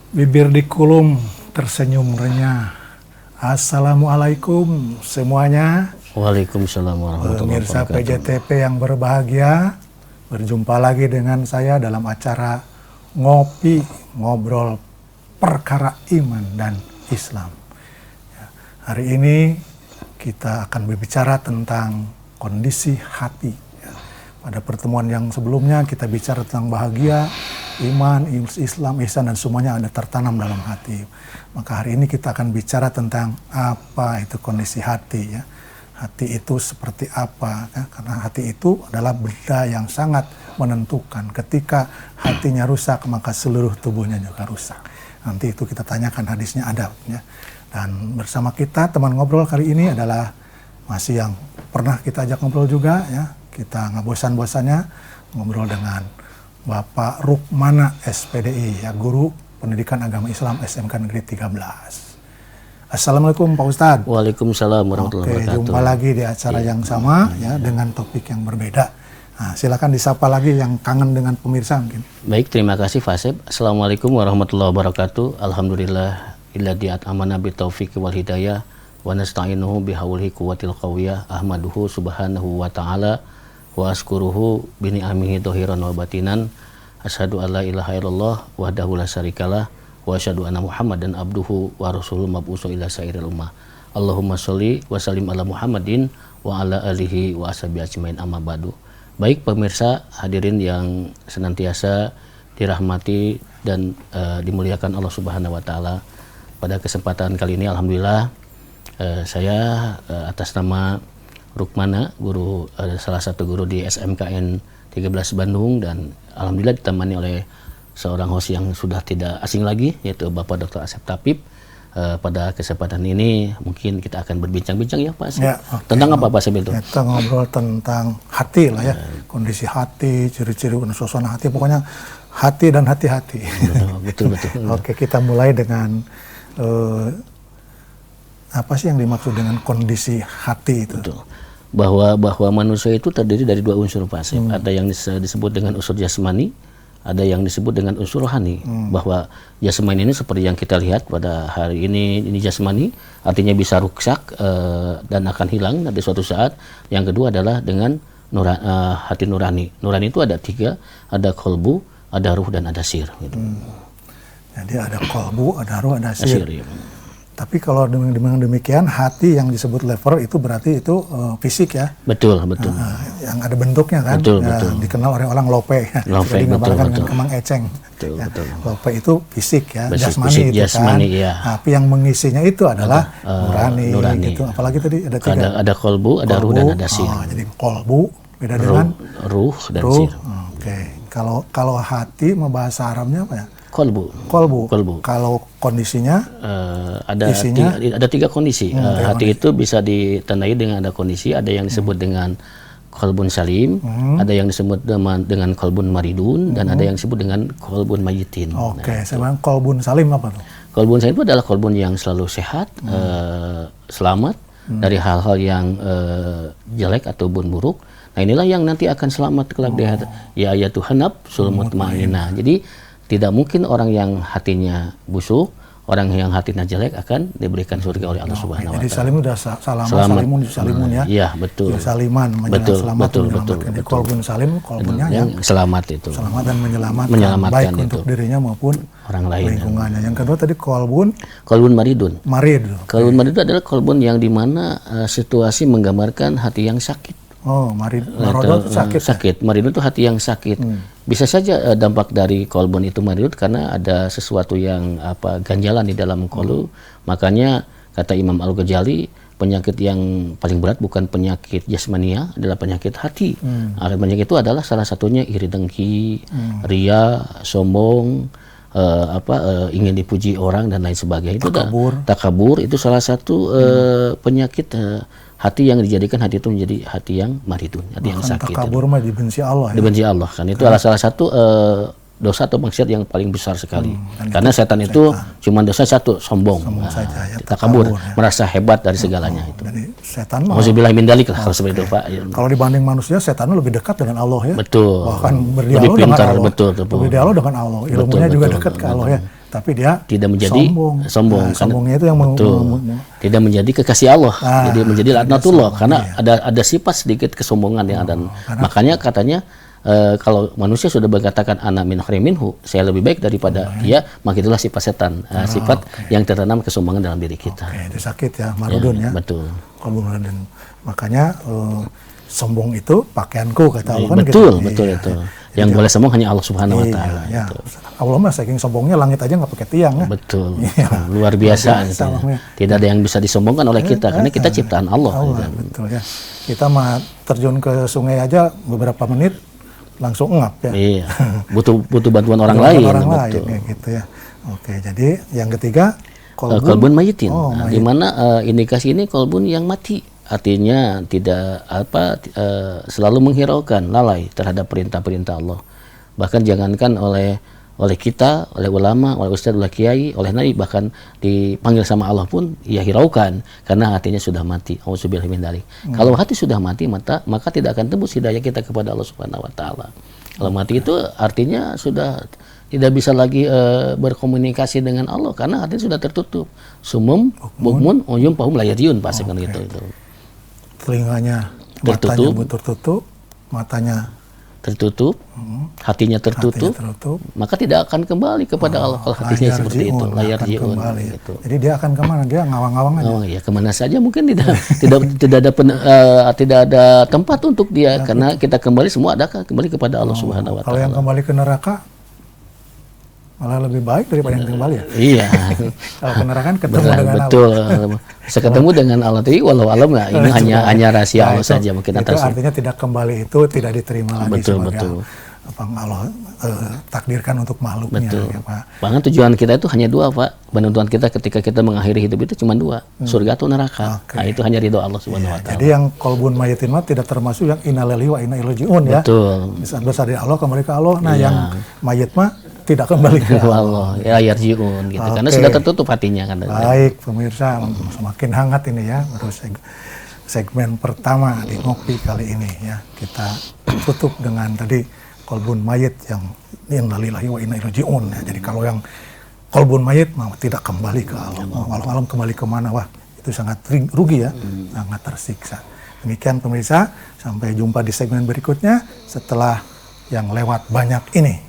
Bibir dikulum, tersenyum renyah. Assalamualaikum semuanya. Waalaikumsalam warahmatullahi Pemirsa wabarakatuh. PJTP yang berbahagia, berjumpa lagi dengan saya dalam acara Ngopi Ngobrol Perkara Iman dan Islam. Hari ini kita akan berbicara tentang kondisi hati. Pada pertemuan yang sebelumnya kita bicara tentang bahagia, iman, Islam, ihsan, dan semuanya ada tertanam dalam hati. Maka hari ini kita akan bicara tentang apa itu kondisi hati, ya. Hati itu seperti apa, ya? Karena hati itu adalah benda yang sangat menentukan. Ketika hatinya rusak, maka seluruh tubuhnya juga rusak. Nanti itu kita tanyakan hadisnya ada, ya. Dan bersama kita teman ngobrol kali ini adalah masih yang pernah kita ajak ngobrol juga, ya. Kita nggak bosan-bosannya ngobrol dengan Bapak Rukmana SPDI, ya, Guru Pendidikan Agama Islam SMK Negeri 13. Assalamualaikum Pak Ustadz. Waalaikumsalam warahmatullahi wabarakatuh. Jumpa lagi di acara yang sama, ya, dengan topik yang berbeda. Nah, silakan disapa lagi yang kangen dengan pemirsa mungkin. Baik, terima kasih Faseb. Assalamualaikum warahmatullahi wabarakatuh. Alhamdulillah illadzi at'amana bitaufiqi wal hidayah wa nasta'inuhu bihaulihi quwwatil qawiyah ahmaduhu subhanahu wa ta'ala wa askuruhu bini amihi dohiran wa batinan asyhadu alla ilaha illallah wahdahu la syarikalah wa asyhadu anna muhammadan abduhu wa rasuluhu mab'utsu ila sairil ummah. Allahumma sholli wa sallim ala Muhammadin wa ala alihi wa ashabihi ajmain, amma ba'du. Baik pemirsa hadirin yang senantiasa dirahmati dan dimuliakan Allah Subhanahu wa taala. Pada kesempatan kali ini alhamdulillah saya atas nama Rukmana, guru salah satu guru di SMKN 13 Bandung, dan alhamdulillah ditemani oleh seorang host yang sudah tidak asing lagi, yaitu Bapak Dr. Asep Tapip. Pada kesempatan ini mungkin kita akan berbincang-bincang, ya Pak Asep. Ya, okay. Tentang apa Pak Asep itu? Kita ngobrol tentang hati lah, ya. Kondisi hati, ciri-ciri suasana hati, pokoknya hati dan hati-hati. Betul. Oke, kita mulai dengan apa sih yang dimaksud dengan kondisi hati itu? Betul. Bahwa manusia itu terdiri dari dua unsur Pak Asep. Ada yang disebut dengan unsur jasmani, ada yang disebut dengan unsur rohani. Bahwa jasmani ini seperti yang kita lihat pada hari ini jasmani, artinya bisa rusak dan akan hilang di suatu saat. Yang kedua adalah dengan hati nurani. Nurani itu ada tiga, ada kolbu, ada ruh, dan ada sir. Gitu. Jadi ada kolbu, ada ruh, ada sir. Ya. Tapi kalau dengan demikian hati yang disebut lever itu berarti itu fisik, ya. Betul. Yang ada bentuknya kan. Betul. Dikenal oleh orang lope. Jadi ngabarkan dengan kemang eceng. Betul. Lope itu fisik, ya. Jasmani Jasmani itu jasmani, kan. Ya. Tapi yang mengisinya itu adalah nurani. Gitu. Apalagi tadi ada tiga. Ada kolbu, ada ruh, dan ada sir. Jadi kolbu beda dengan ruh dan sir. Oke. Kalau hati bahasa Arabnya apa ya? Kolbu. Kalau kondisinya ada tiga kondisi. Hati itu bisa ditandai dengan ada kondisi, ada yang disebut dengan kolbun salim, ada yang disebut dengan kolbun maridun, dan ada yang disebut dengan kolbun mayitin. Oke, sebenarnya kolbun salim apa tuh? Kolbun salim itu adalah kolbun yang selalu sehat, selamat dari hal-hal yang jelek ataupun buruk. Nah, inilah yang nanti akan selamat kelak di ya Tuhan sul mutmainnah. Jadi tidak mungkin orang yang hatinya busuk, orang yang hatinya jelek akan diberikan surga oleh Allah Subhanahu wa taala. Jadi salim udah salimun, ya. Iya, betul. Ya, saliman, selamat. Betul. Jadi kolbun salim, kolbunnya yang selamat itu. Selamat dan menyelamatkan baik itu untuk dirinya maupun orang lain. Lingkungannya. Yang kedua tadi kolbun maridun. Kolbun maridun adalah kolbun yang dimana situasi menggambarkan hati yang sakit. Maridun itu sakit. Maridun itu hati yang sakit. Bisa saja dampak dari kolbun itu maridun karena ada sesuatu yang ganjalan di dalam kolbu. Makanya kata Imam Al-Ghazali, penyakit yang paling berat bukan penyakit jasmania, adalah penyakit hati. Penyakit itu adalah salah satunya iri dengki, ria, sombong, ingin dipuji orang dan lain sebagainya. Takabur itu salah satu penyakit hati yang dijadikan hati itu menjadi hati yang maridun, hati yang sakit. Takabur mah dibenci Allah. Dibenci Allah kan, itu adalah salah satu dosa atau maksiat yang paling besar sekali. Karena setan itu cuma dosa satu, sombong. Saja, ya, takabur, merasa hebat dari segalanya itu. Jadi setan mah Auzubillahi min dzalik lah kalau seperti itu, Pak. Kalau dibanding manusia, setan lebih dekat dengan Allah, ya. Betul. Bahkan berdialog dengan Allah. Betul. Berdialog dengan Allah. Ilmunya juga dekat ke Allah, ya. tapi dia tidak menjadi sombong. Nah, sombongnya itu yang tidak menjadi kekasih Allah, jadi menjadi laknatullah karena ada sifat sedikit kesombongan yang ada. Makanya katanya kalau manusia sudah berkatakan ana min khairin minhu, saya lebih baik daripada dia, maka itulah sifat setan, sifat yang tertanam kesombongan dalam diri kita. Itu sakit ya, marudun ya. Betul. Marudun. Makanya sombong itu pakaianku kata Allah kan betul, gitu. Betul itu. Yang boleh sombong hanya Allah Subhanahu wa taala. Ya. Allah mah saking sombongnya langit aja nggak pakai tiang ya. Betul. Luar biasa gitu. Tidak ada yang bisa disombongkan oleh kita karena kita ciptaan Allah. Betul ya. Kita mah terjun ke sungai aja beberapa menit langsung ngap ya. Iya. Butuh bantuan orang lain. Betul. Ya, gitu ya. Oke, jadi yang ketiga kolbun mayitin. Di mana indikasi ini kolbun yang mati. Artinya tidak selalu menghiraukan, lalai terhadap perintah-perintah Allah. Bahkan jangankan oleh kita, oleh ulama, oleh ustadz, oleh kiai, oleh nabi, bahkan dipanggil sama Allah pun ia hiraukan karena hatinya sudah mati. Auzubillahi min dzalik. Kalau hati sudah mati, maka tidak akan tembus hidayah kita kepada Allah Subhanahu wa taala. Kalau mati itu artinya sudah tidak bisa lagi berkomunikasi dengan Allah karena hatinya sudah tertutup. Sumum, bukmun, uyum, pahum, layariyun, pasti kan gitu itu. Telinganya tertutup, matanya tertutup, hatinya tertutup, maka tidak akan kembali kepada Allah kalau hatinya seperti itu. Layar jiun. Gitu. Jadi dia akan kemana? Dia ngawang-ngawang aja. Oh ya, kemana saja mungkin tidak ada tempat untuk dia karena kita kembali semua kembali kepada Allah Subhanahu wa taala. Kalau yang kembali ke neraka malah lebih baik daripada yang kembali ya. Iya. Kalau ke neraka kan ketemu dengan Allah. Betul. Bisa ketemu dengan Allah. Tapi walau alam lah, ini hanya rahasia Allah saja mungkin atas. Itu artinya tidak kembali itu tidak diterima lagi betul. Apa Allah takdirkan untuk makhluknya. Betul. Ya, Pak. Bahkan tujuan kita itu hanya dua, Pak. Penentuan kita ketika kita mengakhiri hidup itu cuma dua, surga atau neraka. Nah, itu hanya ridho Allah Subhanahu wa taala. Jadi yang kolbun mayitin mah tidak termasuk yang innalillahi wa inna ilaihi raji'un ya. Betul. Besar dari Allah kembali ke Allah. Nah, yang mayit mah tidak kembali ke Allah. Ya yarji'un gitu. Karena sudah tertutup hatinya kan. Baik, pemirsa, semakin hangat ini ya. Terus segmen pertama di Ngopi kali ini ya. Kita tutup dengan tadi kolbun mayit yang innalillahi wa inna ilaihi raji'un ya. Jadi kalau yang kolbun mayit mau tidak kembali ke Allah. Alam kembali kemana? Wah, itu sangat rugi ya. Sangat tersiksa. Demikian pemirsa, sampai jumpa di segmen berikutnya setelah yang lewat banyak ini.